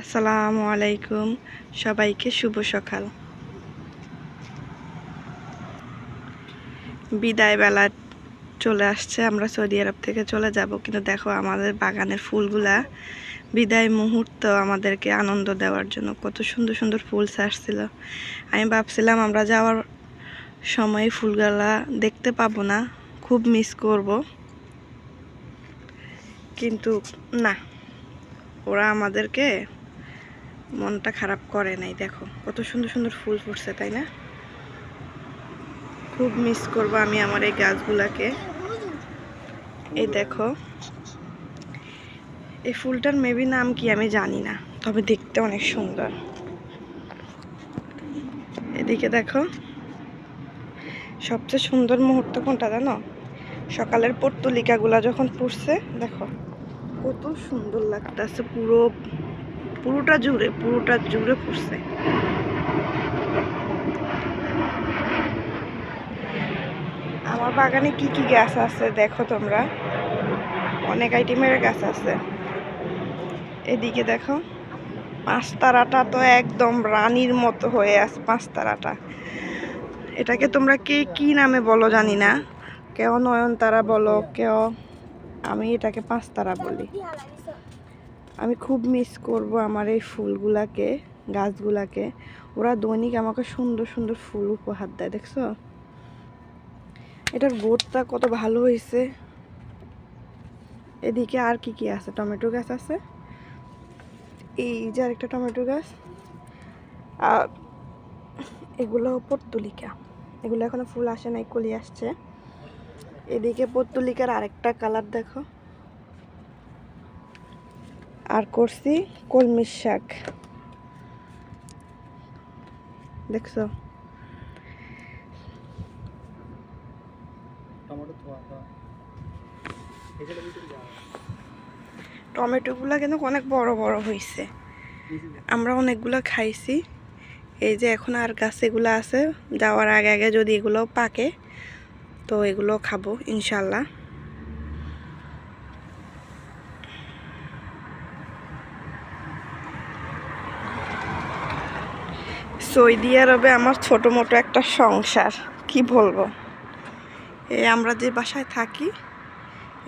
আসসালামু আলাইকুম, সবাইকে শুভ সকাল। বিদায় বেলা চলে আসছে, আমরা সৌদি আরব থেকে চলে যাব, কিন্তু দেখো আমাদের বাগানের ফুলগুলা বিদায় মুহূর্ত আমাদেরকে আনন্দ দেওয়ার জন্য কত সুন্দর সুন্দর ফুল আসছিল। আমি ভাবছিলাম আমরা যাওয়ার সময় ফুলগুলা দেখতে পাবো না, খুব মিস করব, কিন্তু না, ওরা আমাদেরকে মনটা খারাপ করে নাই। দেখো কত সুন্দর সুন্দর ফুল ফুটছে, তাই না? খুব মিস করব আমি আমার এই গাছগুলাকে। এই দেখো, এই ফুলটার মেবি নাম কি আমি জানি না, তবে দেখতে অনেক সুন্দর। এদিকে দেখো, সবচেয়ে সুন্দর মুহূর্ত কোনটা জানো? সকালের পর্তুলিকাগুলা যখন ফুটছে, দেখো কত সুন্দর লাগতেছে। পুরোটা জুড়ে ফুটছে। আমার বাগানে কি কি গাছ আছে দেখো তোমরা, অনেক আইটেমের গাছ আছে। এদিকে দেখো, পাঁচতারাটা তো একদম রানীর মতো হয়ে আছে। পাঁচতারাটা, এটাকে তোমরা কে কি নামে বলো জানি না, কেউ নয়নতারা বলো, কেউ, আমি এটাকে পাঁচতারা বলি। আমি খুব মিস করব আমার এই ফুলগুলাকে, গাছগুলাকে। ওরা দৈনিক আমাকে সুন্দর সুন্দর ফুল উপহার দেয়, দেখছো? এটার বোটটা কত ভালো হয়েছে। এদিকে আর কি কি আছে? টমেটো গাছ আছে, এই যে আরেকটা টমেটো গাছ, আর এগুলো পর্তুলিকা, এগুলো এখনো ফুল আসে নাই, কলি আসছে। এদিকে পর্তুলিকার আরেকটা কালার দেখো। আর করছি কলমির শাক, দেখছো? টমেটোগুলো কিন্তু অনেক বড় বড় হয়েছে, আমরা অনেকগুলো খাইছি। এই যে এখন আর গাছ এগুলো আছে, যাওয়ার আগে আগে যদি এগুলো পাকে তো এগুলো খাবো ইনশাল্লাহ। সৌদি আরবে আমার ছোটো মোটো একটা সংসার, কি বলবো। এই আমরা যে বাসায় থাকি,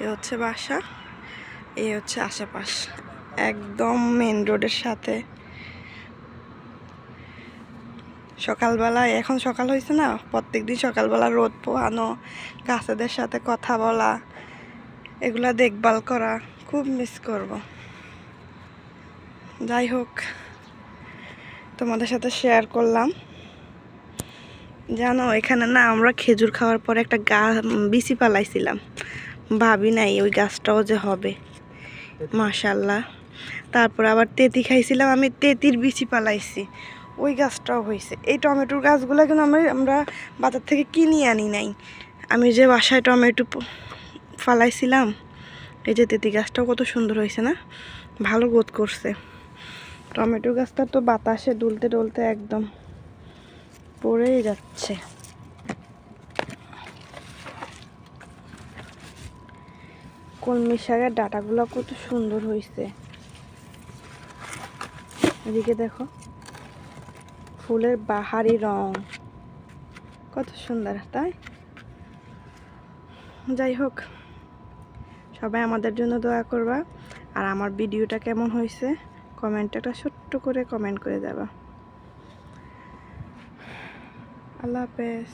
এ হচ্ছে বাসা, এ হচ্ছে আশেপাশ, একদম মেন রোডের সাথে। সকালবেলায়, এখন সকাল হয়েছে না, প্রত্যেকদিন সকালবেলা রোদ পোহানো, গাছেদের সাথে কথা বলা, এগুলা দেখভাল করা, খুব মিস করব। যাই হোক, তোমাদের সাথে শেয়ার করলাম। জানো, এখানে না আমরা খেজুর খাওয়ার পরে একটা বিচি পালাইছিলাম, ভাবি নাই ওই গাছটাও যে হবে, মাশাল্লাহ। তারপর আবার তেঁতি খাইছিলাম, আমি তেঁতির বিচি পালাইছি, ওই গাছটাও হয়েছে। এই টমেটোর গাছগুলো কিন্তু আমরা বাজার থেকে কিনে আনি নাই, আমি যে বাসায় টমেটো ফালাইছিলাম। এই যে তেঁতি গাছটাও কত সুন্দর হয়েছে না, ভালো গ্রোথ করছে। টমেটো গাছটা তো বাতাসে দুলতে দুলতে একদম পড়েই যাচ্ছে। কলমি শাকের ডাঁটাগুলো কত সুন্দর হয়েছে। এদিকে দেখো, ফুলের বাহারি রং কত সুন্দর, তাই? যাই হোক, সবাই আমাদের জন্য দোয়া করবা। আর আমার ভিডিওটা কেমন হয়েছে কমেন্টে একটা ছোট্ট করে কমেন্ট করে দেবা। আল্লাহ হাফেজ।